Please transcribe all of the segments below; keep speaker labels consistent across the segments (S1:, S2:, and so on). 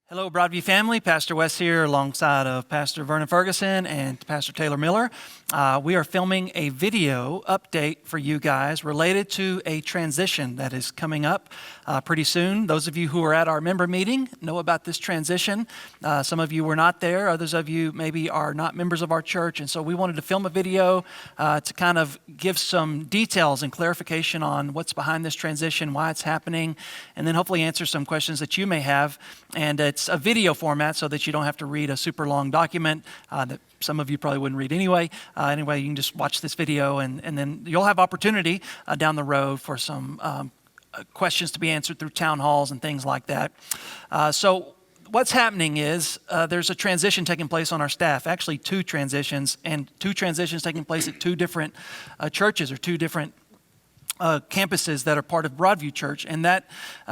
S1: Hello, Broadview family. Pastor Wes here alongside of Pastor Vernon Ferguson and Pastor Taylor Miller. We are filming a video update for you guys related to a transition that is coming up pretty soon. Those of you who are at our member meeting know about this transition. Some of you were not there. Others of you maybe are not members of our church. And so we wanted to film a video to kind of give some details and clarification on what's behind this transition, why it's happening, and then hopefully answer some questions that you may have. And it's a video format so that you don't have to read a super long document that some of you probably wouldn't read anyway. Anyway, you can just watch this video and then you'll have opportunity down the road for some questions to be answered through town halls and things like that. So what's happening is there's a transition taking place on our staff, actually two transitions taking place at two different churches or two different campuses that are part of Broadview Church. And that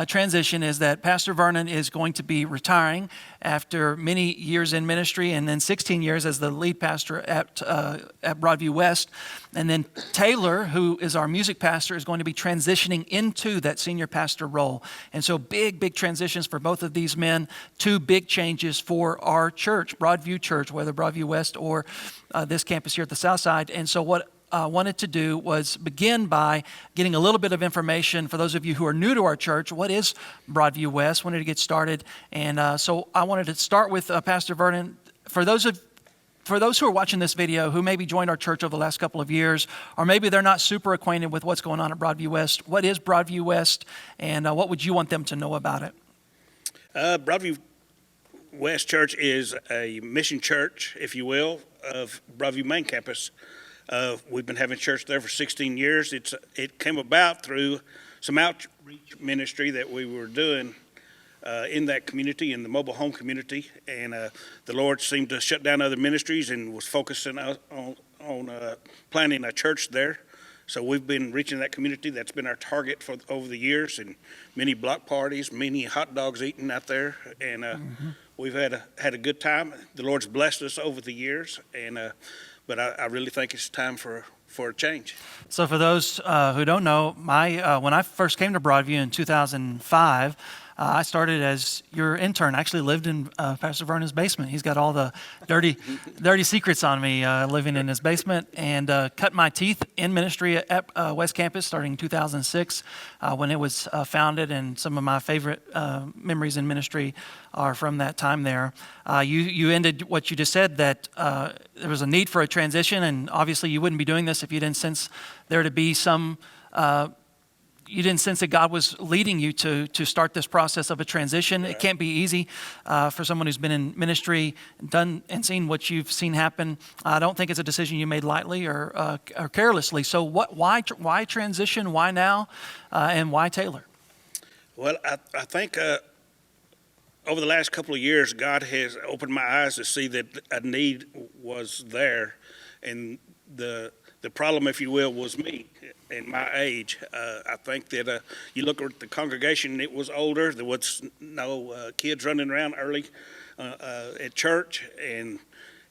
S1: transition is that Pastor Vernon is going to be retiring after many years in ministry and then 16 years as the lead pastor at Broadview West. And then Taylor, who is our music pastor, is going to be transitioning into that senior pastor role. And so big transitions for both of these men, two big changes for our church, Broadview Church, whether Broadview West or this campus here at the South Side. And so what wanted to do was begin by getting a little bit of information for those of you who are new to our church. What is Broadview West? Wanted to get started, and so I wanted to start with Pastor Vernon. For those who are watching this video who maybe joined our church over the last couple of years, or maybe they're not super acquainted with what's going on at Broadview West, what is Broadview West, and what would you want them to know about it?
S2: Broadview West Church is a mission church, if you will, of Broadview main campus. We've been having church there for 16 years. It came about through some outreach ministry that we were doing in that community, in the mobile home community, and the Lord seemed to shut down other ministries and was focusing on planting a church there. So we've been reaching that community. That's been our target for over the years, and many block parties, many hot dogs eaten out there, and we've had a good time. The Lord's blessed us over the years, and but I really think it's time for a change.
S1: So for those who don't know, when I first came to Broadview in 2005, I started as your intern. I actually lived in Pastor Vernon's basement. He's got all the dirty secrets on me living in his basement, and cut my teeth in ministry at West Campus starting in 2006 when it was founded, and some of my favorite memories in ministry are from that time there. You ended what you just said, that there was a need for a transition, and obviously you wouldn't be doing this if you didn't sense there to be some you didn't sense that God was leading you to start this process of a transition. It can't be easy for someone who's been in ministry, done and seen what you've seen happen. I don't think it's a decision you made lightly or carelessly. So why transition? Why now? And why Taylor?
S2: Well, I think over the last couple of years, God has opened my eyes to see that a need was there, and the problem, if you will, was me and my age. I think that you look at the congregation, it was older. There was no kids running around early at church, and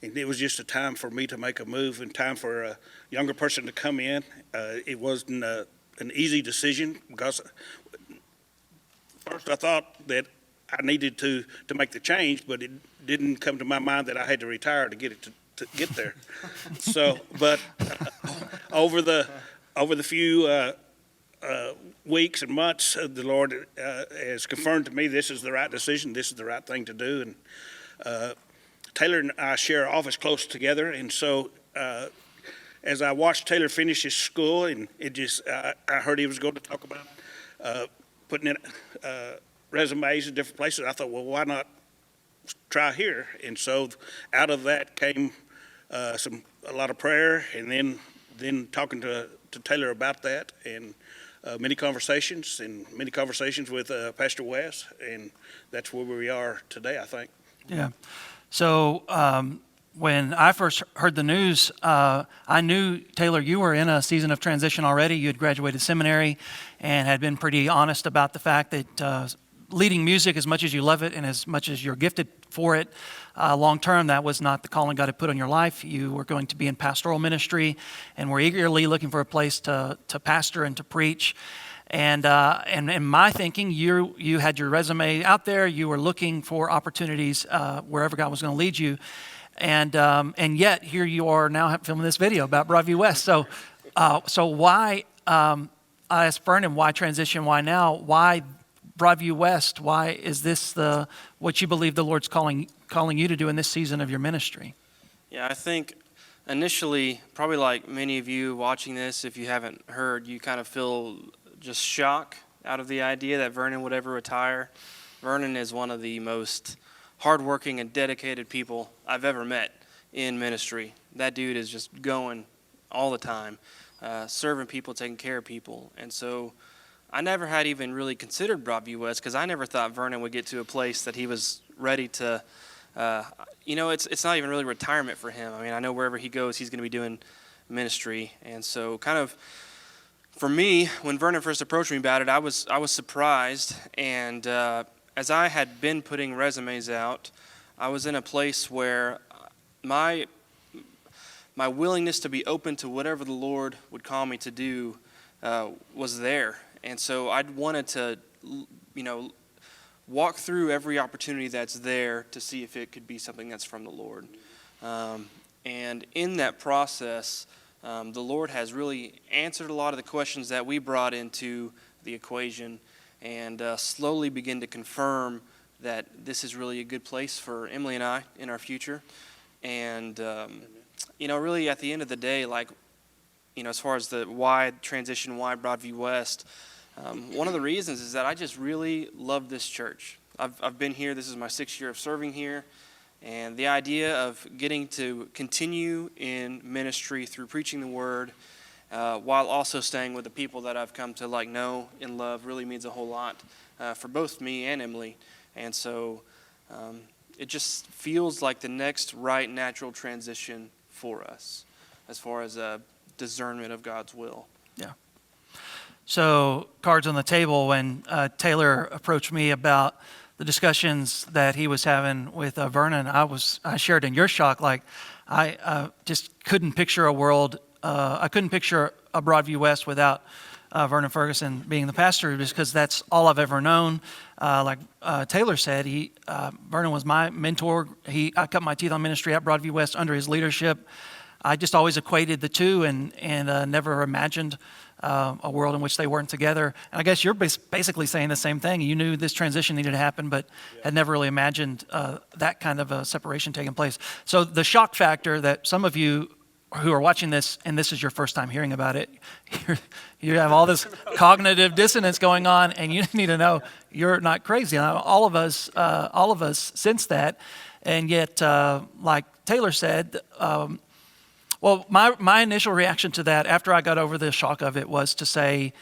S2: it was just a time for me to make a move and time for a younger person to come in. It wasn't an easy decision, because first I thought that I needed to make the change, but it didn't come to my mind that I had to retire to get it to get there. So, but over the few weeks and months, the Lord has confirmed to me this is the right decision. This is the right thing to do. And Taylor and I share an office close together, and so as I watched Taylor finish his school, and I heard he was going to talk about putting in resumes in different places. I thought, well, why not try here? And so out of that came a lot of prayer, and then talking to Taylor about that, and many conversations with Pastor Wes, and that's where we are today, I think.
S1: Yeah. So when I first heard the news, I knew, Taylor, you were in a season of transition already. You had graduated seminary and had been pretty honest about the fact that leading music, as much as you love it and as much as you're gifted for it, long term, that was not the calling God had put on your life. You were going to be in pastoral ministry and were eagerly looking for a place to pastor and to preach. And in my thinking, you had your resume out there. You were looking for opportunities wherever God was going to lead you, and yet here you are now filming this video about Broadview West. So why? I asked Vernon, why transition? Why now? Why Broadview West? Why is this what you believe the Lord's calling you to do in this season of your ministry?
S3: Yeah, I think initially, probably like many of you watching this, if you haven't heard, you kind of feel just shock out of the idea that Vernon would ever retire. Vernon is one of the most hardworking and dedicated people I've ever met in ministry. That dude is just going all the time, serving people, taking care of people. And so I never had even really considered Broadview West because I never thought Vernon would get to a place that he was ready to, it's not even really retirement for him. I mean, I know wherever he goes, he's going to be doing ministry. And so kind of for me, when Vernon first approached me about it, I was surprised. And as I had been putting resumes out, I was in a place where my willingness to be open to whatever the Lord would call me to do was there. And so I wanted to, walk through every opportunity that's there to see if it could be something that's from the Lord. And in that process, the Lord has really answered a lot of the questions that we brought into the equation and slowly begin to confirm that this is really a good place for Emily and I in our future. And, really at the end of the day, as far as the why transition, why Broadview West, one of the reasons is that I just really love this church. I've been here. This is my 6th year of serving here. And the idea of getting to continue in ministry through preaching the word while also staying with the people that I've come to know and love really means a whole lot for both me and Emily. And so it just feels like the next right natural transition for us as far as a discernment of God's will.
S1: Yeah. So cards on the table, when Taylor approached me about the discussions that he was having with Vernon, I shared in your shock, I just couldn't picture a world, I couldn't picture a Broadview West without Vernon Ferguson being the pastor, just because that's all I've ever known. Like Taylor said, Vernon was my mentor. I cut my teeth on ministry at Broadview West under his leadership. I just always equated the two and never imagined a world in which they weren't together. And I guess you're basically saying the same thing. You knew this transition needed to happen, but had never really imagined that kind of a separation taking place. So the shock factor that some of you who are watching this, and this is your first time hearing about it, you have all this cognitive dissonance going on, and you need to know you're not crazy. All of us sense that, and yet, like Taylor said, well, my initial reaction to that after I got over the shock of it was to say,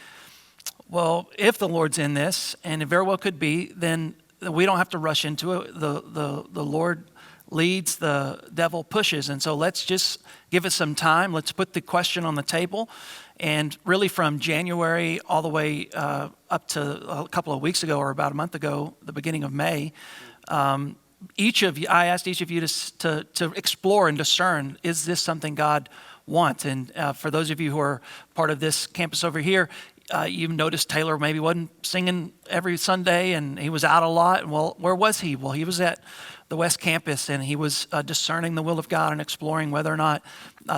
S1: well, if the Lord's in this, and it very well could be, then we don't have to rush into it. The Lord leads, the devil pushes. And so let's just give it some time. Let's put the question on the table. And really from January all the way up to a couple of weeks ago or about a month ago, the beginning of May, I asked each of you to explore and discern, is this something God wants? And for those of you who are part of this campus over here, you've noticed Taylor maybe wasn't singing every Sunday and he was out a lot. Well, where was he? Well, he was at the West Campus and he was discerning the will of God and exploring whether or not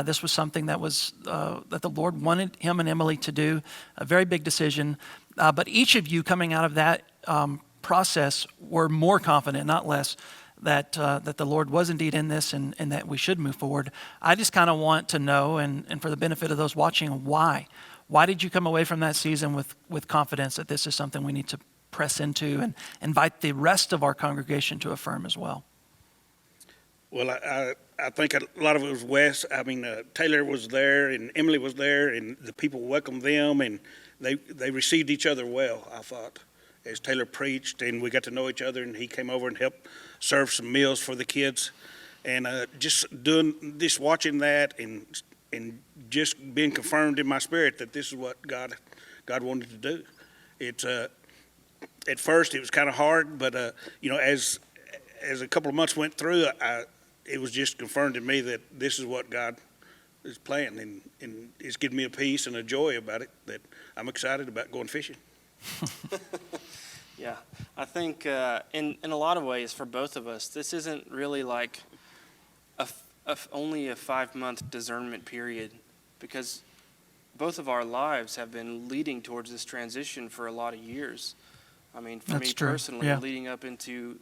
S1: this was something that was that the Lord wanted him and Emily to do. A very big decision. But each of you coming out of that process were more confident, not less, that the Lord was indeed in this and that we should move forward. I just kind of want to know, and for the benefit of those watching, why? Why did you come away from that season with confidence that this is something we need to press into and invite the rest of our congregation to affirm as well?
S2: Well, I think a lot of it was Wes. I mean, Taylor was there and Emily was there, and the people welcomed them, and they received each other well, I thought, as Taylor preached, and we got to know each other, and he came over and helped serve some meals for the kids. And just watching that and just being confirmed in my spirit that this is what God wanted to do. It's at first it was kind of hard, but as a couple of months went through, it was just confirmed in me that this is what God is playing, and it's giving me a peace and a joy about it that I'm excited about going fishing.
S3: Yeah, I think in a lot of ways for both of us, this isn't really like only a 5-month discernment period, because both of our lives have been leading towards this transition for a lot of years. I mean, for
S1: That's
S3: me
S1: true.
S3: personally,
S1: Yeah.
S3: leading up into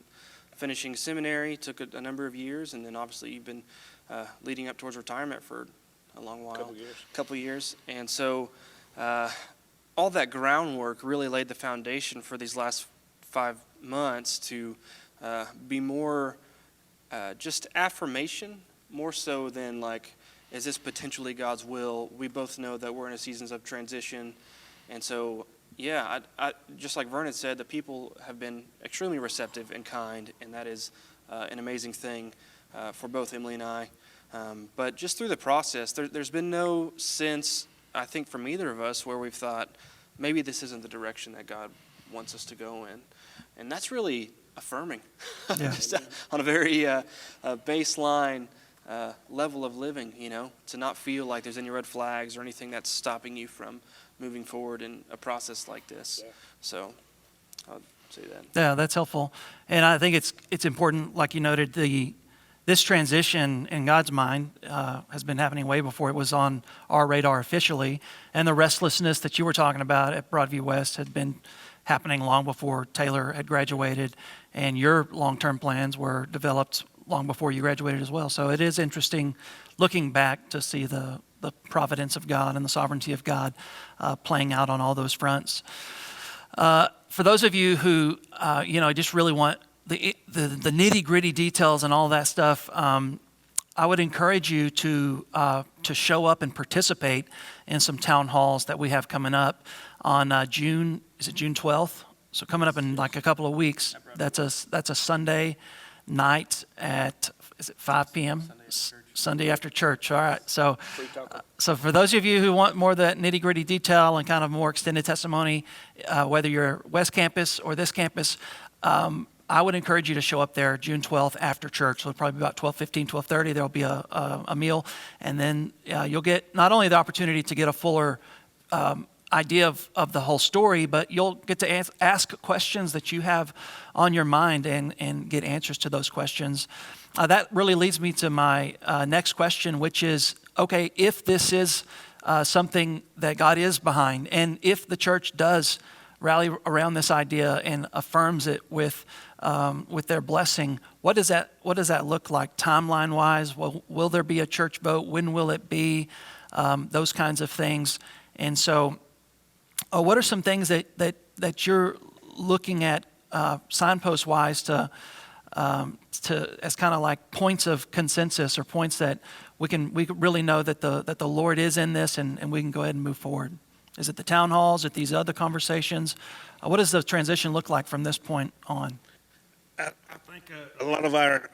S3: finishing seminary took a number of years, and then obviously you've been leading up towards retirement for a long while, couple years, and so all that groundwork really laid the foundation for these last 5 months to be more just affirmation, more so than like, is this potentially God's will? We both know that we're in a season of transition, and so yeah, I just like Vernon said, the people have been extremely receptive and kind, and that is an amazing thing for both Emily and I. But just through the process, there's been no sense, I think, from either of us where we've thought, maybe this isn't the direction that God wants us to go in. And that's really affirming,
S1: Yeah.
S3: just on a very baseline level of living, to not feel like there's any red flags or anything that's stopping you from moving forward in a process like this.
S2: Yeah.
S3: So I'll say that.
S1: Yeah, that's helpful. And I think it's important, like you noted, this transition in God's mind has been happening way before it was on our radar officially. And the restlessness that you were talking about at Broadview West had been happening long before Taylor had graduated, and your long-term plans were developed long before you graduated as well. So it is interesting looking back to see the providence of God and the sovereignty of God playing out on all those fronts. For those of you who just really want the nitty-gritty details and all that stuff, I would encourage you to show up and participate in some town halls that we have coming up on June 12th? So coming up in like a couple of weeks. That's a Sunday night at, is it 5 p.m.? Sunday after church. All right. So for those of you who want more of that nitty-gritty detail and kind of more extended testimony, whether you're West Campus or this campus, I would encourage you to show up there June 12th after church. So it'll probably be about 12:15, 12:30. There'll be a meal. And then you'll get not only the opportunity to get a fuller idea of the whole story, but you'll get to ask questions that you have on your mind and get answers to those questions. That really leads me to my next question, which is, okay, if this is something that God is behind, and if the church does rally around this idea and affirms it with their blessing, what does that look like timeline-wise? Will there be a church vote? When will it be? Those kinds of things. And so what are some things that you're looking at signpost-wise to as kind of like points of consensus, or points that we really know that the Lord is in this, and we can go ahead and move forward? Is it the town halls? Is it these other conversations? What does the transition look like from this point on?
S2: I think a lot of our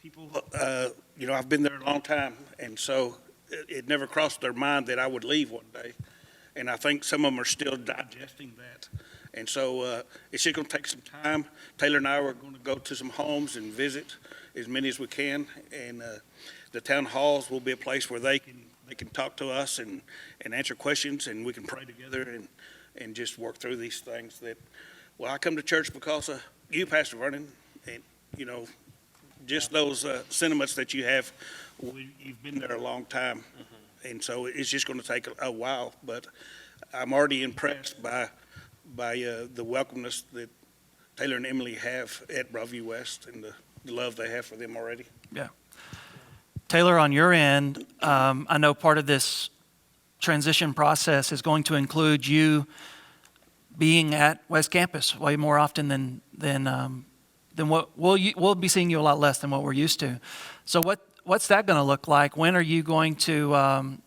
S2: people, I've been there a long time, and so it never crossed their mind that I would leave one day. And I think some of them are still digesting that. And so it's just going to take some time. Taylor and I are going to go to some homes and visit as many as we can. And the town halls will be a place where they can talk to us and answer questions, and we can pray together and just work through these things that, well, I come to church because of you, Pastor Vernon, and, just those sentiments that you have. You've been there a long time. And so it's just going to take a while, but I'm already impressed by the welcomeness that Taylor and Emily have at Broadview West, and the love they have for them already.
S1: Yeah. Taylor, on your end, I know part of this transition process is going to include you being at West Campus way more often than what we'll be seeing you a lot less than what we're used to. So what's that going to look like? When are you going to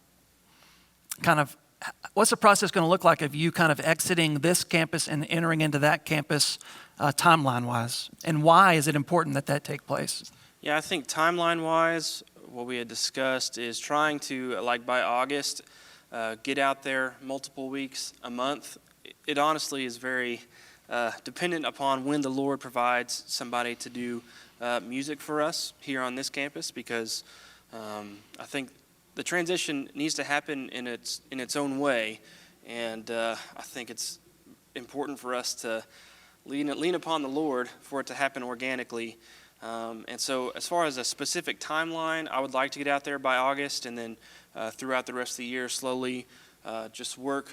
S1: what's the process going to look like of you kind of exiting this campus and entering into that campus timeline-wise? And why is it important that take place?
S3: Yeah, I think timeline-wise, what we had discussed is trying to, like by August, get out there multiple weeks, a month. It honestly is very dependent upon when the Lord provides somebody to do music for us here on this campus, because I think the transition needs to happen in its own way, and I think it's important for us to lean upon the Lord for it to happen organically. And so as far as a specific timeline, I would like to get out there by August, and then throughout the rest of the year slowly just work,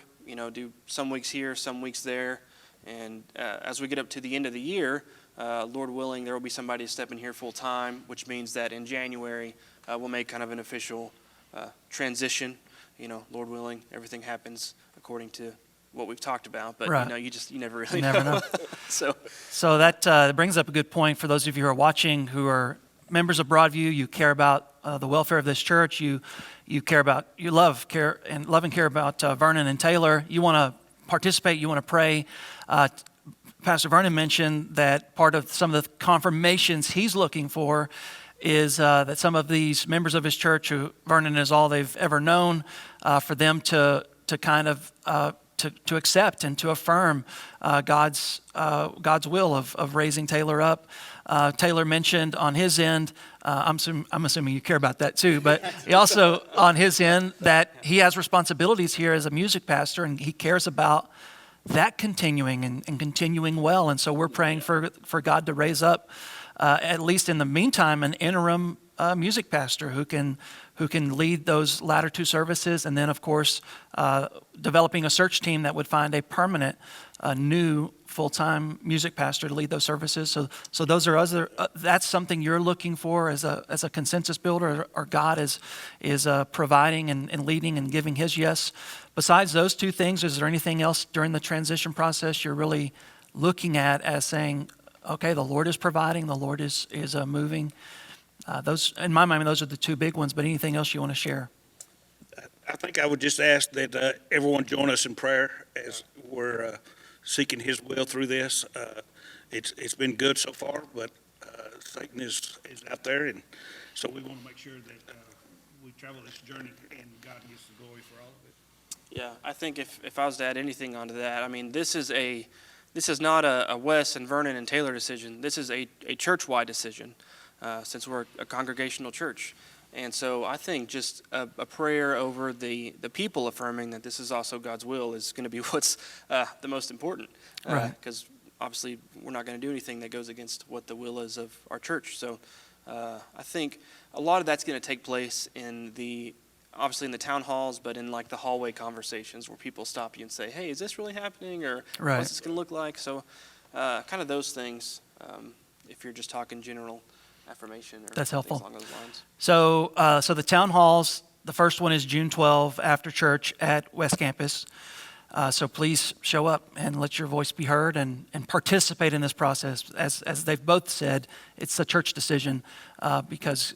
S3: do some weeks here, some weeks there. And as we get up to the end of the year, Lord willing, there will be somebody stepping here full time, which means that in January we'll make kind of an official transition. Lord willing, everything happens according to what we've talked about, but
S1: right.
S3: You never really
S1: never know. So that brings up a good point for those of you who are watching, who are members of Broadview. You care about the welfare of this church. You love and care about Vernon and Taylor. You want to participate. You want to pray. Pastor Vernon mentioned that part of some of the confirmations he's looking for is that some of these members of his church, who Vernon is all they've ever known, for them to kind of to accept and to affirm God's will of raising Taylor up. Taylor mentioned on his end, I'm assuming you care about that too, but he also on his end that he has responsibilities here as a music pastor, and he cares about that continuing and continuing well. And so we're praying for God to raise up, at least in the meantime, an interim music pastor who can lead those latter two services, and then of course developing a search team that would find a permanent new full-time music pastor to lead those services. So those are that's something you're looking for as a consensus builder, or God is providing and leading and giving his yes. Besides those two things, is there anything else during the transition process you're really looking at as saying, okay, the Lord is providing, the Lord is moving? Those, in my mind, those are the two big ones, but anything else you want to share?
S2: I think I would just ask that everyone join us in prayer as we're seeking his will through this. It's been good so far, but Satan is out there, and so we want to make sure that we travel this journey and God gets the glory for all of it.
S3: Yeah, I think if I was to add anything onto that, I mean, this is not a Wes and Vernon and Taylor decision. This is a church-wide decision. Since we're a congregational church. And so I think just a prayer over the people affirming that this is also God's will is going to be what's the most important.
S1: Right.
S3: Because obviously we're not going to do anything that goes against what the will is of our church. So I think a lot of that's going to take place obviously in the town halls, but in like the hallway conversations where people stop you and say, hey, is this really happening? Or
S1: right.
S3: What's this going to look like? So kind of those things, if you're just talking general affirmation or
S1: that's helpful.
S3: Along those lines.
S1: So the town halls, the first one is June 12 after church at West Campus. So please show up and let your voice be heard and participate in this process. As they've both said, it's a church decision because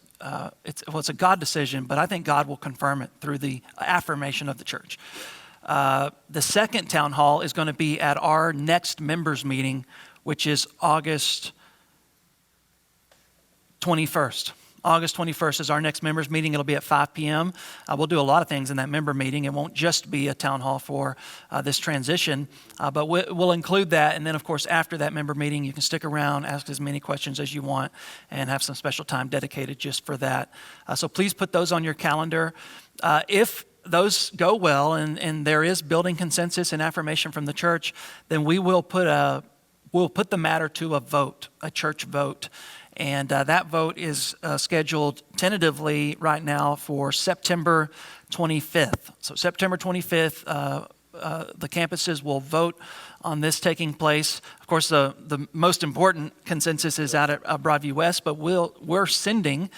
S1: it's a God decision, but I think God will confirm it through the affirmation of the church. The second town hall is going to be at our next members meeting, which is August 21st. August 21st is our next members meeting. It'll be at 5 p.m. We'll do a lot of things in that member meeting. It won't just be a town hall for this transition, but we'll include that. And then, of course, after that member meeting, you can stick around, ask as many questions as you want, and have some special time dedicated just for that. So please put those on your calendar. If those go well and there is building consensus and affirmation from the church, then we'll put the matter to a vote, a church vote. And that vote is scheduled tentatively right now for September 25th. So September 25th, the campuses will vote on this taking place. Of course, the most important consensus is out at Broadview West, but we're sending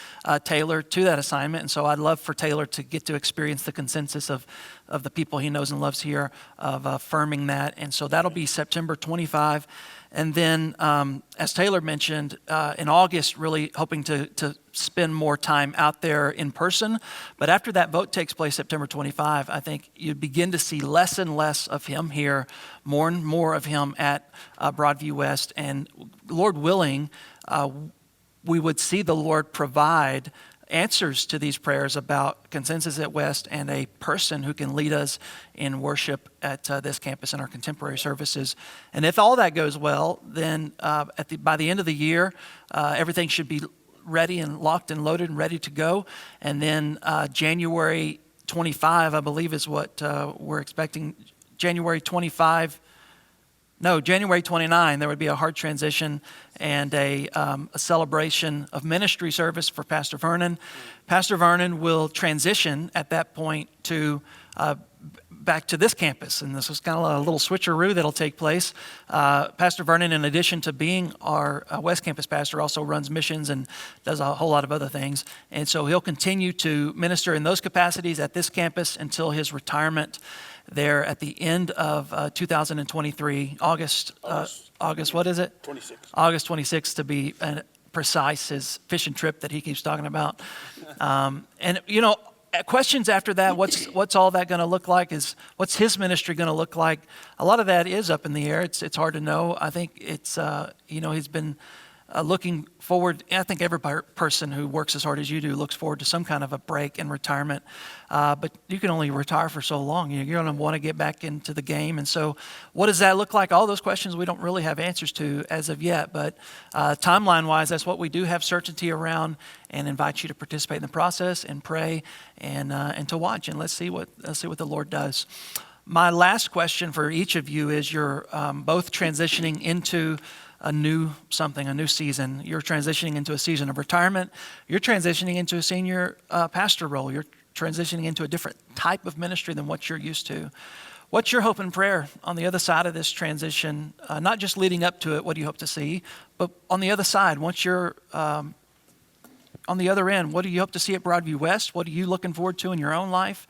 S1: Taylor to that assignment. And so I'd love for Taylor to get to experience the consensus of the people he knows and loves here, of affirming that. And so that'll be September 25. And then, as Taylor mentioned, in August, really hoping to spend more time out there in person. But after that vote takes place September 25, I think you begin to see less and less of him here, more and more of him at Broadview West. And Lord willing, we would see the Lord provide answers to these prayers about consensus at West and a person who can lead us in worship at this campus in our contemporary services. And if all that goes well, then by the end of the year, everything should be ready and locked and loaded and ready to go. And then January 25, I believe, is what we're expecting. January 29, there would be a hard transition and a celebration of ministry service for Pastor Vernon. Pastor Vernon will transition at that point to back to this campus, and this is kind of a little switcheroo that'll take place. Pastor Vernon, in addition to being our West Campus pastor, also runs missions and does a whole lot of other things. And so he'll continue to minister in those capacities at this campus until his retirement there at the end of 2023, August, what is it?
S2: 26.
S1: August 26th, to be precise, his fishing trip that he keeps talking about. And, you know, questions after that, what's all that going to look like? What's his ministry going to look like? A lot of that is up in the air. It's hard to know. I think it's, he's been looking forward. I think every person who works as hard as you do looks forward to some kind of a break and retirement. But you can only retire for so long. You're going to want to get back into the game. And so what does that look like? All those questions we don't really have answers to as of yet. But timeline-wise, that's what we do have certainty around, and invite you to participate in the process and pray and to watch. And let's see what the Lord does. My last question for each of you is, you're both transitioning into a new season. You're transitioning into a season of retirement. You're transitioning into a senior pastor role. You're transitioning into a different type of ministry than what you're used to. What's your hope and prayer on the other side of this transition? Not just leading up to it, what do you hope to see, but on the other side, once you're on the other end, what do you hope to see at Broadview West? What are you looking forward to in your own life?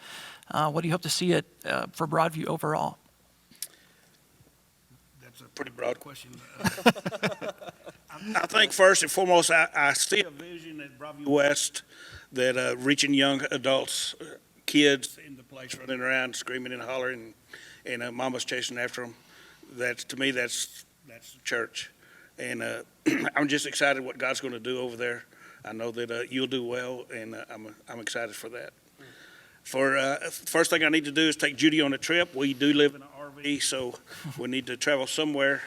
S1: What do you hope to see for Broadview overall?
S2: That's a pretty broad question. I think first and foremost, I see a vision at Broadview West that reaching young adults, kids in the place running around, screaming and hollering, and mama's chasing after them. To me, that's the church. And I'm just excited what God's going to do over there. I know that you'll do well, and I'm excited for that. First thing I need to do is take Judy on a trip. We do live in an RV, so we need to travel somewhere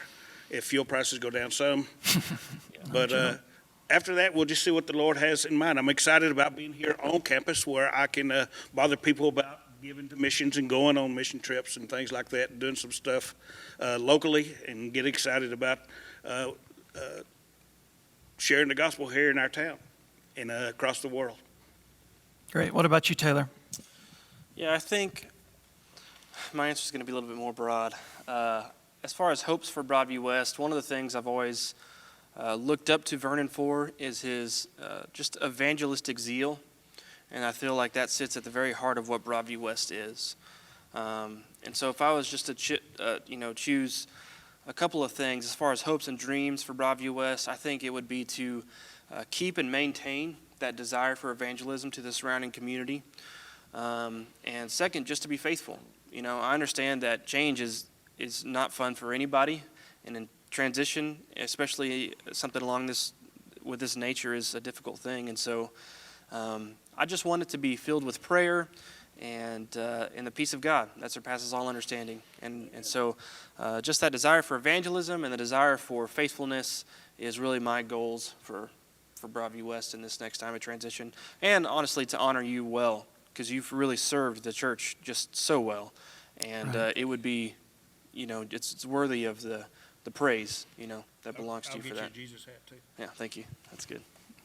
S2: if fuel prices go down some. But after that, we'll just see what the Lord has in mind. I'm excited about being here on campus where I can bother people about giving to missions and going on mission trips and things like that, and doing some stuff locally, and get excited about sharing the gospel here in our town and across the world.
S1: Great. What about you, Taylor?
S3: Yeah, I think my answer is going to be a little bit more broad. As far as hopes for Broadview West, one of the things I've always looked up to Vernon for is his just evangelistic zeal, and I feel like that sits at the very heart of what Broadview West is. And so, if I was just to choose a couple of things as far as hopes and dreams for Broadview West, I think it would be to keep and maintain that desire for evangelism to the surrounding community. And second, just to be faithful. I understand that change is not fun for anybody, and in transition, especially something with this nature, is a difficult thing. And so I just want it to be filled with prayer and the peace of God that surpasses all understanding. And so just that desire for evangelism and the desire for faithfulness is really my goals for Broadview West in this next time of transition. And honestly, to honor you well, because you've really served the church just so well. And right. It would be, it's worthy of the praise, that belongs to you for that.
S2: I'll get you a Jesus hat, too.
S3: Yeah, thank you. That's good.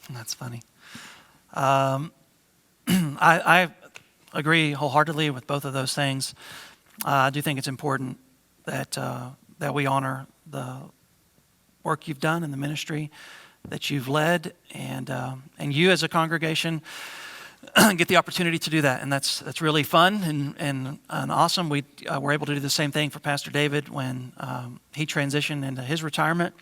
S1: That's funny. I agree wholeheartedly with both of those things. I do think it's important that we honor the work you've done in the ministry that you've led, and you as a congregation get the opportunity to do that, and that's really fun and awesome. We were able to do the same thing for Pastor David when he transitioned into his retirement,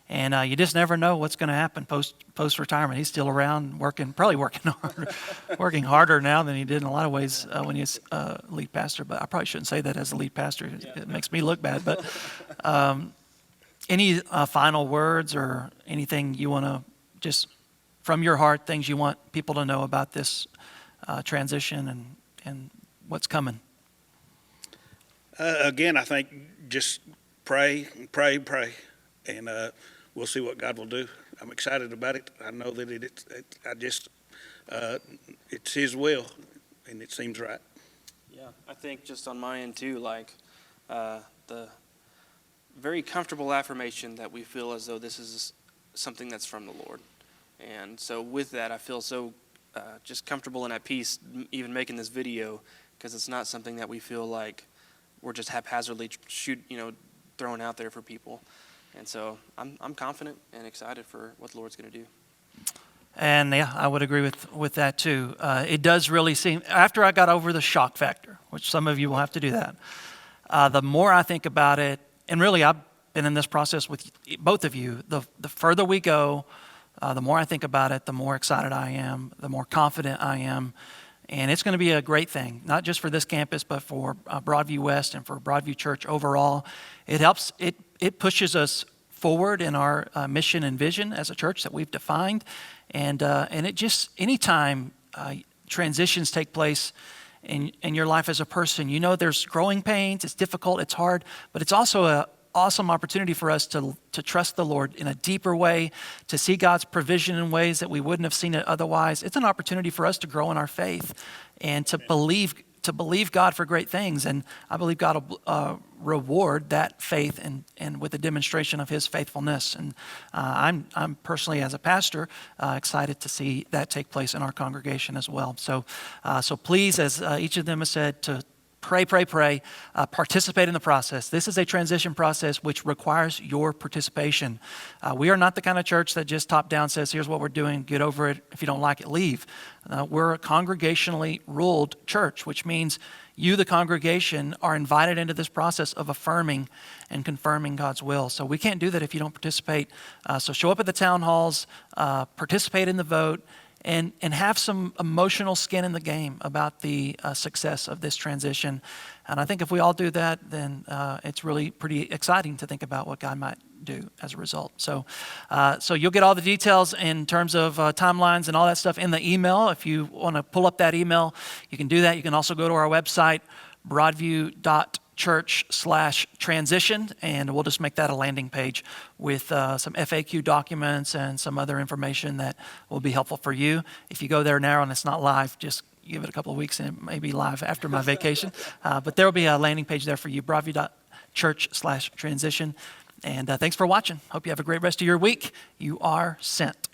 S1: and you just never know what's going to happen post retirement. He's still around, probably working harder now than he did in a lot of ways when he was lead pastor. But I probably shouldn't say that as a lead pastor. It makes me look bad. But any final words or anything you want to just from your heart, things you want people to know about this transition and what's coming?
S2: Again, I think just pray, and we'll see what God will do I'm excited about it. I know that it's His will, and it seems right.
S3: Yeah, I think just on my end too, like the very comfortable affirmation that we feel as though this is something that's from the Lord. And so with that, I feel so just comfortable and at peace even making this video, because it's not something that we feel like we're just haphazardly throwing out there for people. And so I'm confident and excited for what the Lord's going to do.
S1: And yeah, I would agree with that too. It does really seem, after I got over the shock factor, which some of you will have to do that, the more I think about it, and really I've been in this process with both of you, the further we go, the more I think about it, the more excited I am, the more confident I am. And it's going to be a great thing, not just for this campus, but for Broadview West and for Broadview Church overall. It helps, it pushes us forward in our mission and vision as a church that we've defined. And it just, anytime transitions take place in your life as a person, you know there's growing pains, it's difficult, it's hard, but it's also an awesome opportunity for us to trust the Lord in a deeper way, to see God's provision in ways that we wouldn't have seen it otherwise. It's an opportunity for us to grow in our faith and to believe God for great things. And I believe God will reward that faith and with a demonstration of His faithfulness. And I'm personally, as a pastor, excited to see that take place in our congregation as well. So please, as each of them has said, to pray, participate in the process. This is a transition process which requires your participation. We are not the kind of church that just top down says, here's what we're doing, get over it. If you don't like it, leave. We're a congregationally ruled church, which means you, the congregation, are invited into this process of affirming and confirming God's will. So we can't do that if you don't participate. So show up at the town halls, participate in the vote, and have some emotional skin in the game about the success of this transition. And I think if we all do that, then it's really pretty exciting to think about what God might do as a result. So you'll get all the details in terms of timelines and all that stuff in the email. If you want to pull up that email, you can do that. You can also go to our website, broadview.church/transition, and we'll just make that a landing page with some FAQ documents and some other information that will be helpful for you. If you go there now and it's not live, just give it a couple of weeks and it may be live after my vacation. But there will be a landing page there for you, broadview.church/transition. And thanks for watching. Hope you have a great rest of your week. You are sent.